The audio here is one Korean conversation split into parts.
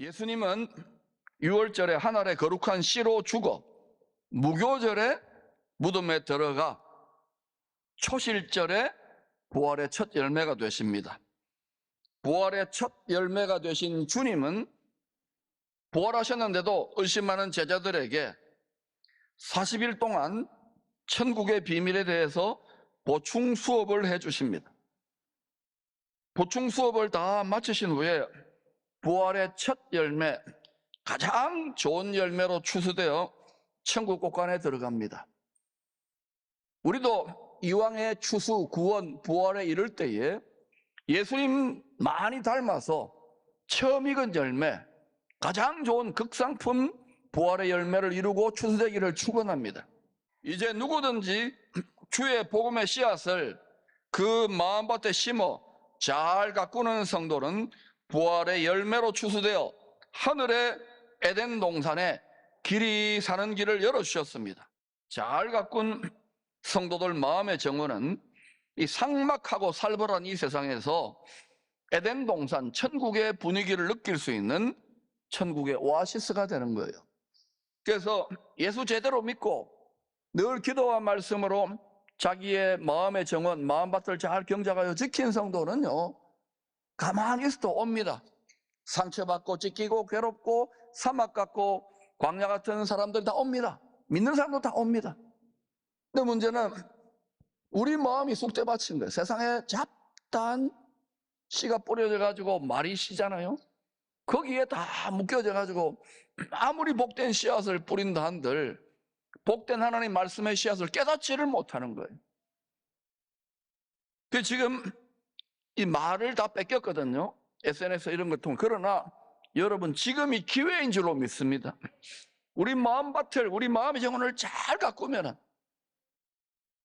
예수님은 유월절에 하늘의 거룩한 씨로 죽어 무교절에 무덤에 들어가 초실절에 부활의 첫 열매가 되십니다. 부활의 첫 열매가 되신 주님은 부활하셨는데도 의심하는 제자들에게 40일 동안 천국의 비밀에 대해서 보충 수업을 해주십니다. 보충 수업을 다 마치신 후에 부활의 첫 열매, 가장 좋은 열매로 추수되어 천국 곳간에 들어갑니다. 우리도 이왕의 추수, 구원, 부활에 이를 때에 예수님 많이 닮아서 처음 익은 열매, 가장 좋은 극상품 부활의 열매를 이루고 추수되기를 축원합니다. 이제 누구든지 주의 복음의 씨앗을 그 마음밭에 심어 잘 가꾸는 성도는 부활의 열매로 추수되어 하늘의 에덴 동산에 길이 사는 길을 열어주셨습니다. 잘 가꾼 성도들 마음의 정원은 이 삭막하고 살벌한 이 세상에서 에덴 동산, 천국의 분위기를 느낄 수 있는 천국의 오아시스가 되는 거예요. 그래서 예수 제대로 믿고 늘 기도와 말씀으로 자기의 마음의 정원, 마음밭을 잘 경작하여 지킨 성도는요, 가만히 있어도 옵니다. 상처받고 찢기고 괴롭고 사막 같고 광야 같은 사람들 다 옵니다. 믿는 사람도 다 옵니다. 근데 문제는 우리 마음이 쑥대밭인 거예요. 세상에 잡다한 씨가 뿌려져 가지고 말이 씨잖아요. 거기에 다 묶여져 가지고 아무리 복된 씨앗을 뿌린다 한들 복된 하나님 말씀의 씨앗을 깨닫지를 못하는 거예요. 그 지금 이 말을 다 뺏겼거든요. SNS 이런 것 통해. 그러나 여러분 지금이 기회인 줄로 믿습니다. 우리 마음밭을, 우리 마음의 정원을 잘 가꾸면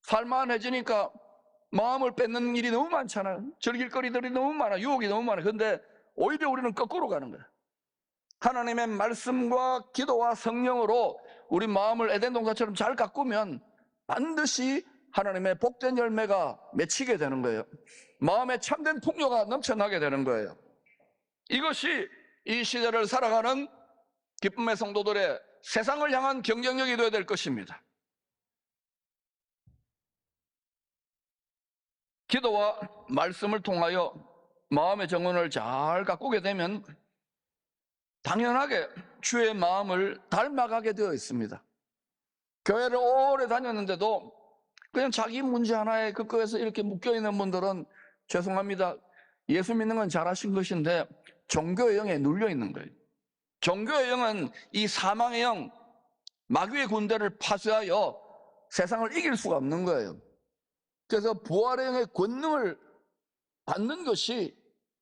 살만해지니까 마음을 뺏는 일이 너무 많잖아요. 즐길 거리들이 너무 많아, 유혹이 너무 많아. 근데 오히려 우리는 거꾸로 가는 거야. 하나님의 말씀과 기도와 성령으로 우리 마음을 에덴 동산처럼 잘 가꾸면 반드시 하나님의 복된 열매가 맺히게 되는 거예요. 마음에 참된 풍요가 넘쳐나게 되는 거예요. 이것이 이 시대를 살아가는 기쁨의 성도들의 세상을 향한 경쟁력이 되어야 될 것입니다. 기도와 말씀을 통하여 마음의 정원을 잘 가꾸게 되면 당연하게 주의 마음을 닮아가게 되어 있습니다. 교회를 오래 다녔는데도 그냥 자기 문제 하나에 그거에서 이렇게 묶여있는 분들은 죄송합니다. 예수 믿는 건 잘하신 것인데 종교의 영에 눌려있는 거예요. 종교의 영은 이 사망의 영, 마귀의 군대를 파쇄하여 세상을 이길 수가 없는 거예요. 그래서 부활의 영의 권능을 받는 것이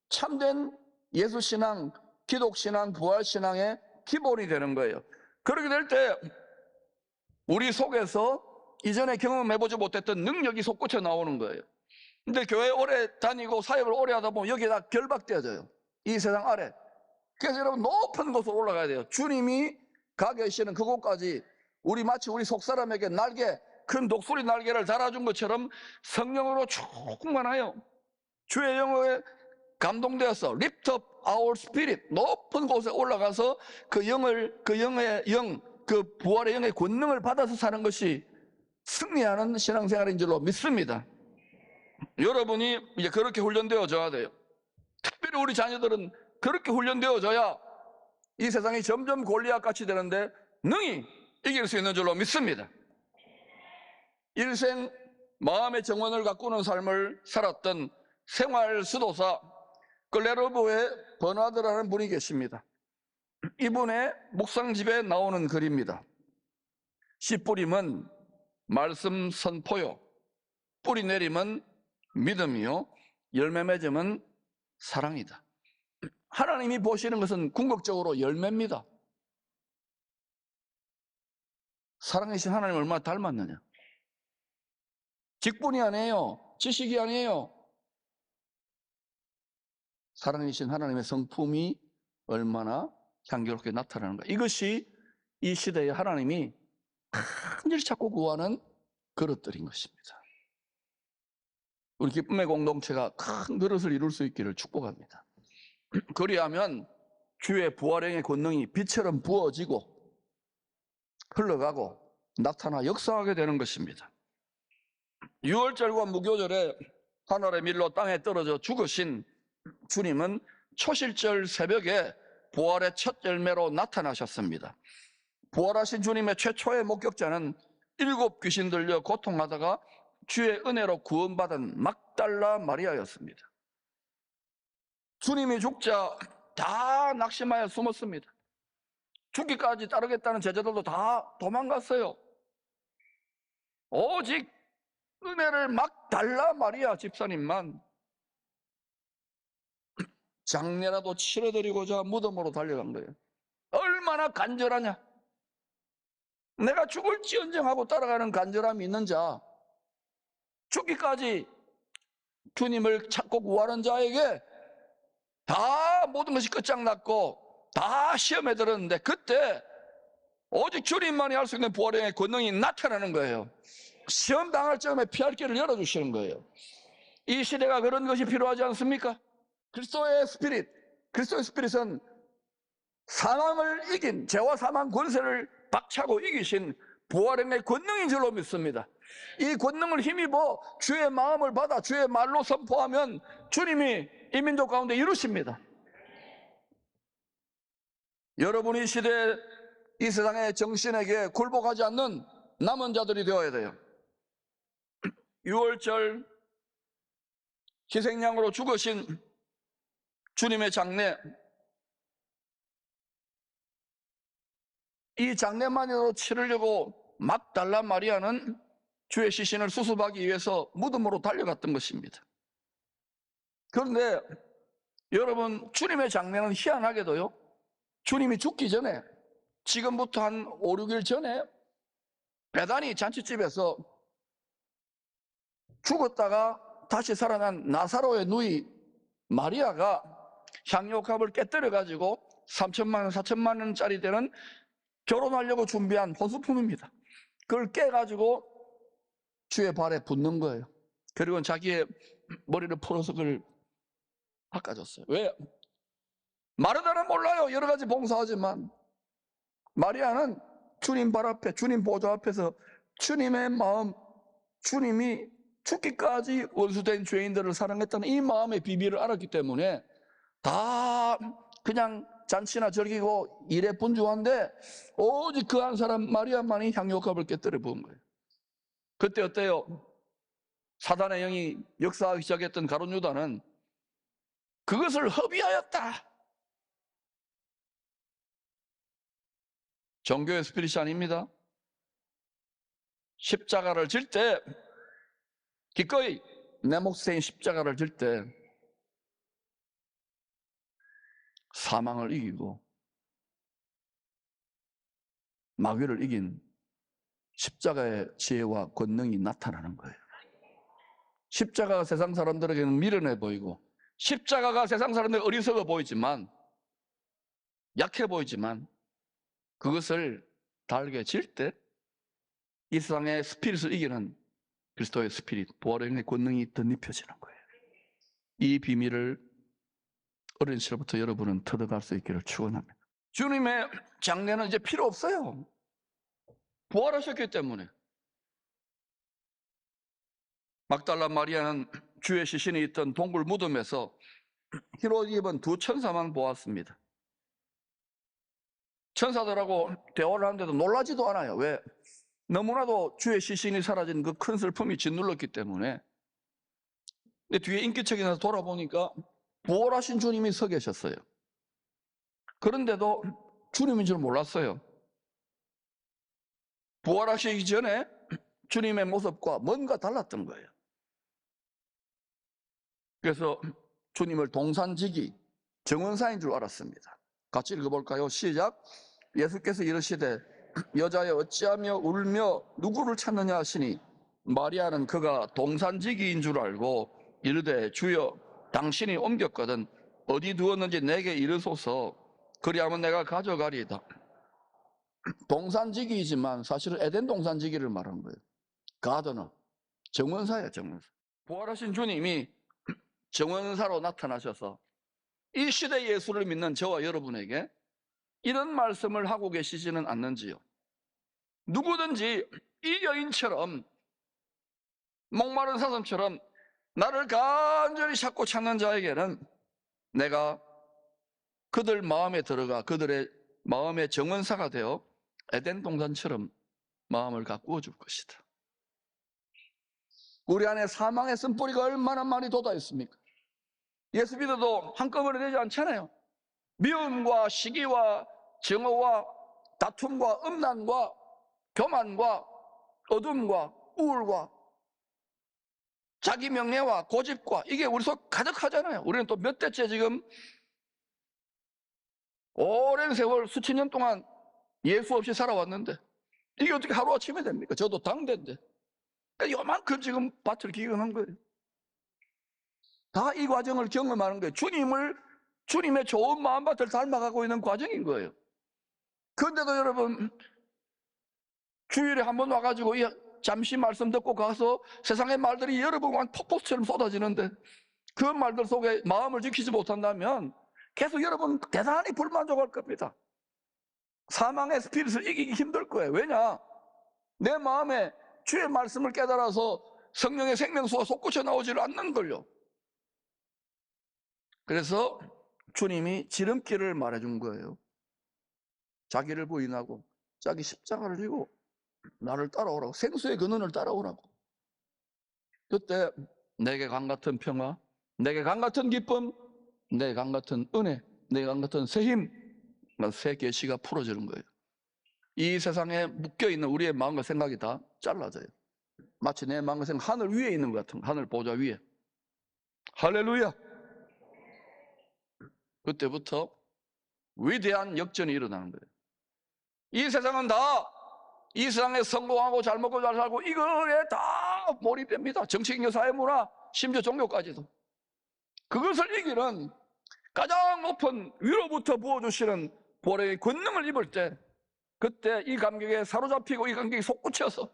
참된 예수신앙, 기독신앙, 부활신앙의 기본이 되는 거예요. 그렇게 될 때 우리 속에서 이전에 경험해보지 못했던 능력이 솟구쳐 나오는 거예요. 근데 교회 오래 다니고 사역을 오래 하다 보면 여기에 다 결박되어져요. 이 세상 아래. 그래서 여러분 높은 곳으로 올라가야 돼요. 주님이 가 계시는 그곳까지 마치 우리 속사람에게 날개, 큰 독수리 날개를 달아준 것처럼 성령으로 충만하여 주의 영에 감동되어서 lift up our spirit, 높은 곳에 올라가서 그 영의 영, 그 부활의 영의 권능을 받아서 사는 것이 승리하는 신앙생활인 줄로 믿습니다. 여러분이 이제 그렇게 훈련되어져야 돼요. 특별히 우리 자녀들은 그렇게 훈련되어져야 이 세상이 점점 골리앗같이 되는데 능히 이길 수 있는 줄로 믿습니다. 일생 마음의 정원을 가꾸는 삶을 살았던 생활 수도사 클레르보의 버나드라는 분이 계십니다. 이분의 묵상집에 나오는 글입니다. 씨 뿌림은 말씀 선포요, 뿌리 내림은 믿음이요, 열매 맺음은 사랑이다. 하나님이 보시는 것은 궁극적으로 열매입니다. 사랑이신 하나님을 얼마나 닮았느냐. 직분이 아니에요. 지식이 아니에요. 사랑이신 하나님의 성품이 얼마나 향기롭게 나타나는가. 이것이 이 시대에 하나님이 간절히 찾고 구하는 그릇들인 것입니다. 우리 기쁨의 공동체가 큰 그릇을 이룰 수 있기를 축복합니다. 그리하면 주의 부활행의 권능이 빛처럼 부어지고 흘러가고 나타나 역사하게 되는 것입니다. 유월절과 무교절에 하늘의 밀로 땅에 떨어져 죽으신 주님은 초실절 새벽에 부활의 첫 열매로 나타나셨습니다. 부활하신 주님의 최초의 목격자는 7 귀신 들려 고통하다가 주의 은혜로 구원받은 막달라 마리아였습니다. 주님이 죽자 다 낙심하여 숨었습니다. 죽기까지 따르겠다는 제자들도 다 도망갔어요. 오직 은혜를 막달라 마리아 집사님만 장례라도 치러드리고자 무덤으로 달려간 거예요. 얼마나 간절하냐. 내가 죽을지언정 하고 따라가는 간절함이 있는 자, 죽기까지 주님을 찾고 구하는 자에게 다 모든 것이 끝장났고 다 시험에 들었는데 그때 오직 주님만이 할 수 있는 부활의 권능이 나타나는 거예요. 시험 당할 점에 피할 길을 열어주시는 거예요. 이 시대가 그런 것이 필요하지 않습니까? 그리스도의 스피릿은 사망을 이긴, 죄와 사망 권세를 박차고 이기신 부활의 권능인 줄로 믿습니다. 이 권능을 힘입어 주의 마음을 받아 주의 말로 선포하면 주님이 이 민족 가운데 이루십니다. 여러분이 시대에 이 세상의 정신에게 굴복하지 않는 남은 자들이 되어야 돼요. 6월절 희생양으로 죽으신 주님의 장례, 이 장례만으로 치르려고 막달라 마리아는 주의 시신을 수습하기 위해서 무덤으로 달려갔던 것입니다. 그런데 여러분, 주님의 장례는 희한하게도요, 주님이 죽기 전에, 지금부터 한 5, 6일 전에 베다니 잔치집에서 죽었다가 다시 살아난 나사로의 누이 마리아가 향료값을 깨뜨려가지고 3천만 원, 4천만 원짜리 되는 결혼하려고 준비한 호수품입니다. 그걸 깨가지고 주의 발에 붓는 거예요. 그리고 자기의 머리를 풀어서 그걸 닦아줬어요. 왜? 마르다는 몰라요. 여러 가지 봉사하지만 마리아는 주님 발 앞에, 주님 보좌 앞에서 주님의 마음, 주님이 죽기까지 원수된 죄인들을 사랑했다는 이 마음의 비밀을 알았기 때문에 다 그냥 잔치나 즐기고 일에 분주한데 오직 그 한 사람 마리아만이 향료값을 깨뜨려 부은 거예요. 그때 어때요? 사단의 영이 역사하기 시작했던 가룟 유다는 그것을 허비하였다. 종교의 스피릿이 아닙니다. 십자가를 질 때, 기꺼이 내 몫인 십자가를 질 때 사망을 이기고 마귀를 이긴 십자가의 지혜와 권능이 나타나는 거예요. 십자가가 세상 사람들에게는 미련해 보이고 십자가가 세상 사람들에게 어리석어 보이지만 약해 보이지만 그것을 달게 질 때 이 세상의 스피릿을 이기는 그리스도의 스피릿, 부활의 권능이 덧입혀지는 거예요. 이 비밀을 어린 시절부터 여러분은 터득할 수 있기를 축원합니다. 주님의 장례는 이제 필요 없어요. 부활하셨기 때문에. 막달라 마리아는 주의 시신이 있던 동굴 무덤에서 흰옷 입은 2 천사만 보았습니다. 천사들하고 대화를 하는데도 놀라지도 않아요. 왜? 너무나도 주의 시신이 사라진 그 큰 슬픔이 짓눌렀기 때문에. 근데 뒤에 인기척이 나서 돌아보니까 부활하신 주님이 서 계셨어요. 그런데도 주님인 줄 몰랐어요. 부활하시기 전에 주님의 모습과 뭔가 달랐던 거예요. 그래서 주님을 동산지기, 정원사인 줄 알았습니다. 같이 읽어볼까요? 시작. 예수께서 이르시되 여자여 어찌하며 울며 누구를 찾느냐 하시니 마리아는 그가 동산지기인 줄 알고 이르되 주여 당신이 옮겼거든 어디 두었는지 내게 이르소서 그리하면 내가 가져가리이다. 동산지기이지만 사실은 에덴 동산지기를 말하는 거예요. 가드너, 정원사예요. 정원사. 부활하신 주님이 정원사로 나타나셔서 이 시대 예수를 믿는 저와 여러분에게 이런 말씀을 하고 계시지는 않는지요? 누구든지 이 여인처럼 목마른 사슴처럼 나를 간절히 찾고 찾는 자에게는 내가 그들 마음에 들어가 그들의 마음의 정원사가 되어 에덴 동산처럼 마음을 가꾸어 줄 것이다. 우리 안에 사망의 쓴뿌리가 얼마나 많이 돋아 있습니까? 예수 믿어도 한꺼번에 되지 않잖아요. 미움과 시기와 증오와 다툼과 음란과 교만과 어둠과 우울과 자기 명예와 고집과 이게 우리 속 가득하잖아요. 우리는 또 몇 대째 지금 오랜 세월 수천 년 동안 예수 없이 살아왔는데 이게 어떻게 하루아침에 됩니까? 저도 당대인데 요만큼 지금 밭을 기경한 거예요. 다 이 과정을 경험하는 거예요. 주님의 좋은 마음밭을 닮아가고 있는 과정인 거예요. 그런데도 여러분 주일에 한번 와가지고 잠시 말씀 듣고 가서 세상의 말들이 여러분 폭포처럼 쏟아지는데 그 말들 속에 마음을 지키지 못한다면 계속 여러분 대단히 불만족할 겁니다. 사망의 스피릿을 이기기 힘들 거예요. 왜냐? 내 마음에 주의 말씀을 깨달아서 성령의 생명수가 솟구쳐 나오지를 않는 걸요. 그래서 주님이 지름길을 말해준 거예요. 자기를 부인하고 자기 십자가를 지고 나를 따라오라고, 생수의 근원을 따라오라고. 그때 내게 강같은 평화, 내게 강같은 기쁨, 내게 강같은 은혜, 내게 강같은 새 힘, 새 계시가 풀어지는 거예요. 이 세상에 묶여있는 우리의 마음과 생각이 다 잘라져요. 마치 내 마음과 생각 하늘 위에 있는 것 같은, 하늘 보좌 위에. 할렐루야. 그때부터 위대한 역전이 일어나는 거예요. 이 세상은 다 이 세상에 성공하고 잘 먹고 잘 살고 이거에 다 몰입됩니다. 정치경 사회 문화 심지어 종교까지도. 그것을 이기는 가장 높은 위로부터 부어주시는 보혈의 권능을 입을 때 그때 이 감격에 사로잡히고 이 감격이 솟구쳐서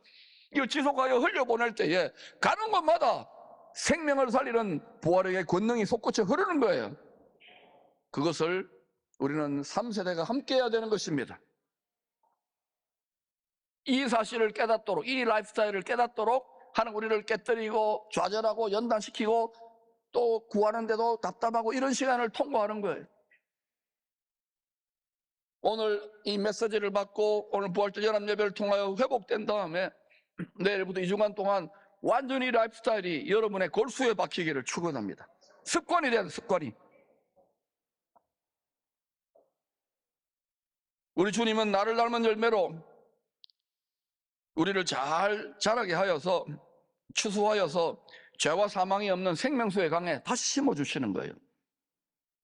이걸 지속하여 흘려보낼 때에 가는 곳마다 생명을 살리는 부활의 권능이 솟구쳐 흐르는 거예요. 그것을 우리는 3세대가 함께 해야 되는 것입니다. 이 사실을 깨닫도록, 이 라이프스타일을 깨닫도록 하는 우리를 깨뜨리고 좌절하고 연단시키고 또 구하는데도 답답하고 이런 시간을 통과하는 거예요. 오늘 이 메시지를 받고 오늘 부활절 연합예배를 통하여 회복된 다음에 내일부터 2주간 동안 완전히 라이프스타일이 여러분의 골수에 박히기를 축원합니다. 습관이 되는 습관이. 우리 주님은 나를 닮은 열매로 우리를 잘 자라게 하여서 추수하여서 죄와 사망이 없는 생명수의 강에 다시 심어주시는 거예요.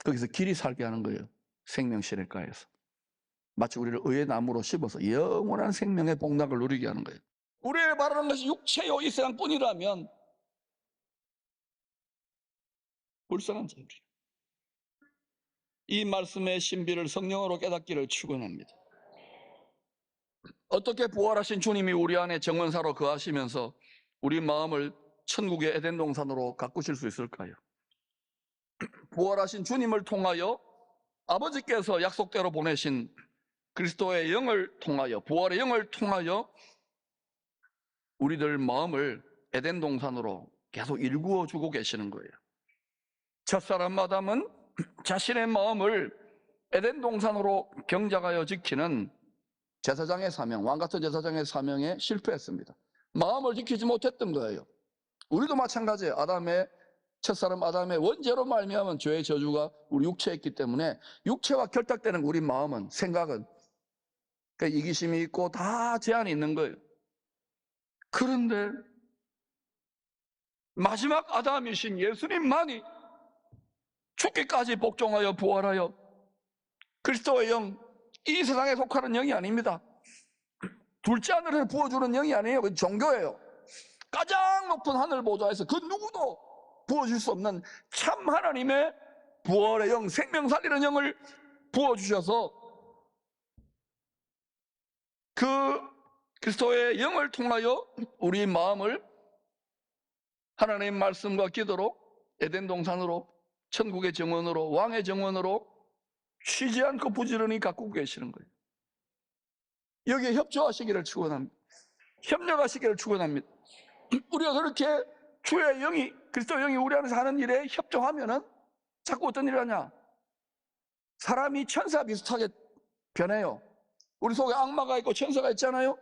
거기서 길이 살게 하는 거예요. 생명시냇가에서. 마치 우리를 의의 나무로 씹어서 영원한 생명의 복락을 누리게 하는 거예요. 우리의 바라는 것이 육체요 이 세상뿐이라면 불쌍한 자들이 이 말씀의 신비를 성령으로 깨닫기를 축원합니다. 어떻게 부활하신 주님이 우리 안에 정원사로 거하시면서 우리 마음을 천국의 에덴 동산으로 가꾸실 수 있을까요? 부활하신 주님을 통하여 아버지께서 약속대로 보내신 그리스도의 영을 통하여, 부활의 영을 통하여 우리들 마음을 에덴 동산으로 계속 일구어 주고 계시는 거예요. 첫사람 아담은 자신의 마음을 에덴 동산으로 경작하여 지키는 제사장의 사명, 왕같은 제사장의 사명에 실패했습니다. 마음을 지키지 못했던 거예요. 우리도 마찬가지예요. 첫사람 아담의 원죄로 말미암은 죄의 저주가 우리 육체에 있기 때문에 육체와 결탁되는 우리 마음은, 생각은 그러니까 이기심이 있고 다 제한이 있는 거예요. 그런데 마지막 아담이신 예수님만이 죽기까지 복종하여 부활하여 그리스도의 영, 이 세상에 속하는 영이 아닙니다. 둘째 하늘을 부어주는 영이 아니에요. 그건 종교예요. 가장 높은 하늘 보좌에서 그 누구도 부어줄 수 없는 참 하나님의 부활의 영, 생명 살리는 영을 부어주셔서 그 그리스도의 영을 통하여 우리 마음을 하나님의 말씀과 기도로 에덴 동산으로 천국의 정원으로, 왕의 정원으로 쉬지 않고 부지런히 가꾸고 계시는 거예요. 여기에 협조하시기를 축원합니다. 협력하시기를 축원합니다. 우리가 그렇게 주의 영이, 그리스도의 영이 우리 안에서 하는 일에 협조하면은 자꾸 어떤 일을 하냐? 사람이 천사 비슷하게 변해요. 우리 속에 악마가 있고 천사가 있잖아요.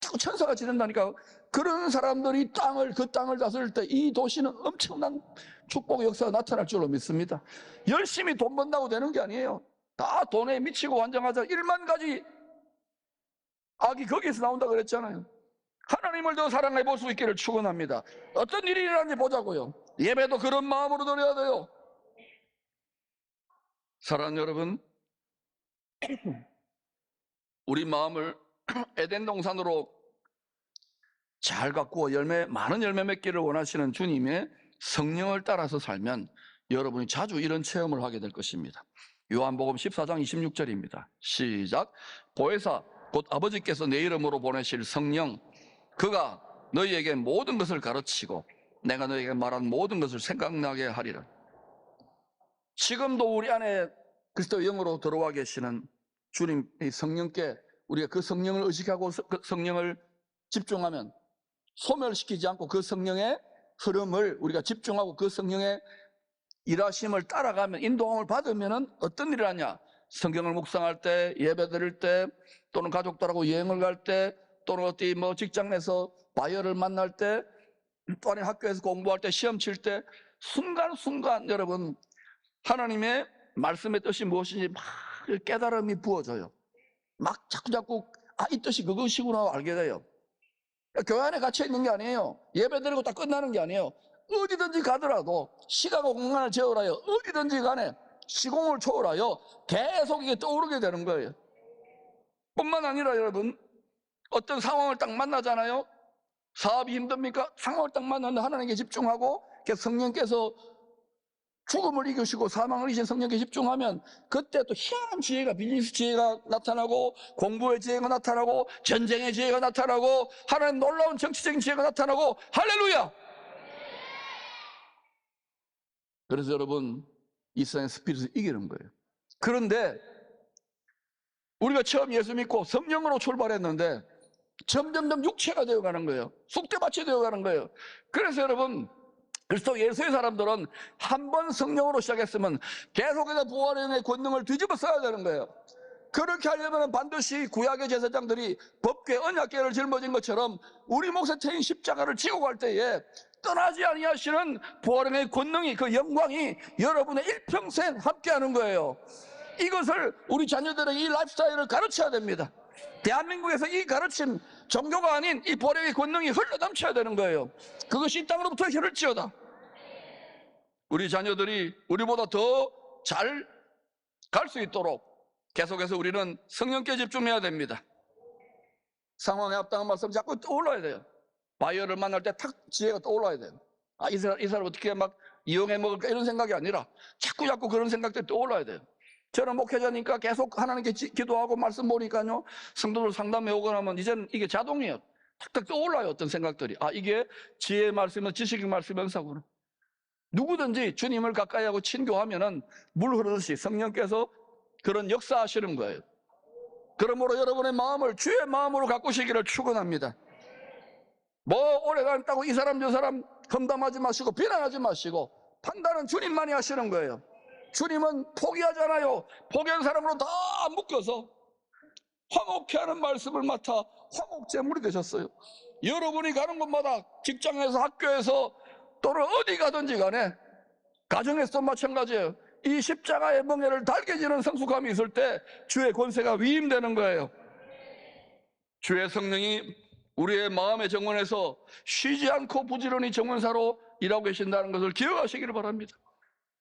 자꾸 천사가 지낸다니까. 그런 사람들이 그 땅을 다스릴 때 이 도시는 엄청난 축복의 역사가 나타날 줄로 믿습니다. 열심히 돈 번다고 되는 게 아니에요. 다 돈에 미치고 환장하자. 1만 가지 악이 거기에서 나온다 그랬잖아요. 하나님을 더 사랑해 볼 수 있기를 축원합니다. 어떤 일이 일어나는지 보자고요. 예배도 그런 마음으로 드려야 돼요. 사랑하는 여러분, 우리 마음을 에덴 동산으로 잘 가꾸어 많은 열매 맺기를 원하시는 주님의 성령을 따라서 살면 여러분이 자주 이런 체험을 하게 될 것입니다. 요한복음 14장 26절입니다. 시작. 보혜사 곧 아버지께서 내 이름으로 보내실 성령, 그가 너희에게 모든 것을 가르치고 내가 너희에게 말한 모든 것을 생각나게 하리라. 지금도 우리 안에 그리스도의 영으로 들어와 계시는 주님의 성령께 우리가 그 성령을 의식하고 그 성령을 집중하면, 소멸시키지 않고 그 성령의 흐름을 우리가 집중하고 그 성령의 일하심을 따라가면, 인도함을 받으면 어떤 일을 하냐? 성경을 묵상할 때, 예배 드릴 때, 또는 가족들하고 여행을 갈 때, 또는 어디 직장 내서 바이어를 만날 때, 또 아니 학교에서 공부할 때, 시험 칠 때, 순간순간 여러분 하나님의 말씀의 뜻이 무엇인지 막 깨달음이 부어져요. 막 자꾸 이 뜻이 그것이구나 알게 돼요. 교회 안에 갇혀 있는 게 아니에요. 예배 드리고 딱 끝나는 게 아니에요. 어디든지 가더라도 시간과 공간을 제어하여 어디든지 간에 시공을 초월하여 계속 이게 떠오르게 되는 거예요. 뿐만 아니라 여러분, 어떤 상황을 딱 만나잖아요. 사업이 힘듭니까? 상황을 딱 만났는데 하나님께 집중하고 성령께서 죽음을 이기시고 사망을 이기신 성령께 집중하면 그때 또 희한한 지혜가, 비즈니스 지혜가 나타나고, 공부의 지혜가 나타나고, 전쟁의 지혜가 나타나고, 하나님 놀라운 정치적인 지혜가 나타나고, 할렐루야! 그래서 여러분, 이 세상의 스피릿을 이기는 거예요. 그런데 우리가 처음 예수 믿고 성령으로 출발했는데 점점점 육체가 되어가는 거예요. 쑥대밭이 되어가는 거예요. 그래서 여러분, 그리스도 예수의 사람들은 한 번 성령으로 시작했으면 계속해서 부활의 영의 권능을 뒤집어 써야 되는 거예요. 그렇게 하려면 반드시 구약의 제사장들이 법궤, 언약궤를 짊어진 것처럼 우리 몫에 태인 십자가를 지고 갈 때에 떠나지 아니하시는 부활의 영의 권능이, 그 영광이 여러분의 일평생 함께하는 거예요. 이것을 우리 자녀들에게 이 라이프스타일을 가르쳐야 됩니다. 대한민국에서 이 가르침, 종교가 아닌 이 부활의 영의 권능이 흘러넘쳐야 되는 거예요. 그것이 이 땅으로부터 흐를지어다. 우리 자녀들이 우리보다 더 잘 갈 수 있도록 계속해서 우리는 성령께 집중해야 됩니다. 상황에 합당한 말씀 자꾸 떠올라야 돼요. 바이어를 만날 때 탁 지혜가 떠올라야 돼요. 이 사람 어떻게 막 이용해 먹을까 이런 생각이 아니라 자꾸 그런 생각들이 떠올라야 돼요. 저는 목회자니까 계속 하나님께 기도하고 말씀 보니까요, 성도들 상담해 오거나 하면 이제는 이게 자동이에요. 탁탁 떠올라요. 어떤 생각들이. 이게 지혜의 말씀은 지식의 말씀이면서구나. 누구든지 주님을 가까이 하고 친교하면은 물 흐르듯이 성령께서 그런 역사하시는 거예요. 그러므로 여러분의 마음을 주의 마음으로 가꾸시기를 축원합니다. 오래 간다고 이 사람 저 사람 험담하지 마시고 비난하지 마시고 판단은 주님만이 하시는 거예요. 주님은 포기하잖아요. 포기한 사람으로 다 묶여서 화목케 하는 말씀을 맡아 화목제물이 되셨어요. 여러분이 가는 곳마다, 직장에서, 학교에서, 또는 어디 가든지 간에, 가정에서도 마찬가지예요. 이 십자가의 멍에를 달게 지는 성숙함이 있을 때 주의 권세가 위임되는 거예요. 주의 성령이 우리의 마음의 정원에서 쉬지 않고 부지런히 정원사로 일하고 계신다는 것을 기억하시기를 바랍니다.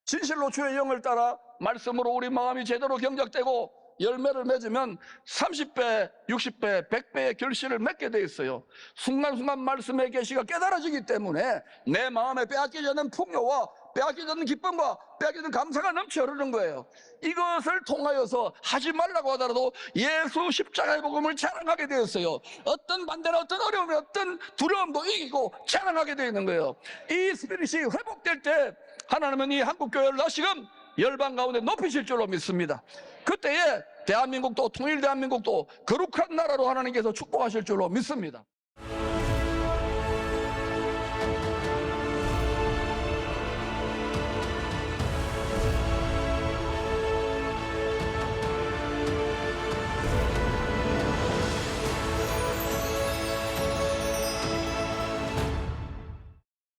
진실로 주의 영을 따라 말씀으로 우리 마음이 제대로 경작되고 열매를 맺으면 30배, 60배, 100배의 결실을 맺게 돼 있어요. 순간순간 말씀의 계시가 깨달아지기 때문에 내 마음에 빼앗기지 않는 풍요와 빼앗기지 않는 기쁨과 빼앗기지 않는 감사가 넘쳐 흐르는 거예요. 이것을 통하여서 하지 말라고 하더라도 예수 십자가의 복음을 자랑하게 되었어요. 어떤 반대나 어떤 어려움이, 어떤 두려움도 이기고 자랑하게 되어 있는 거예요. 이 스피릿이 회복될 때 하나님은 이 한국교회를 다시금 열방 가운데 높이실 줄로 믿습니다. 그때에 대한민국도 통일 대한민국도 거룩한 나라로 하나님께서 축복하실 줄로 믿습니다.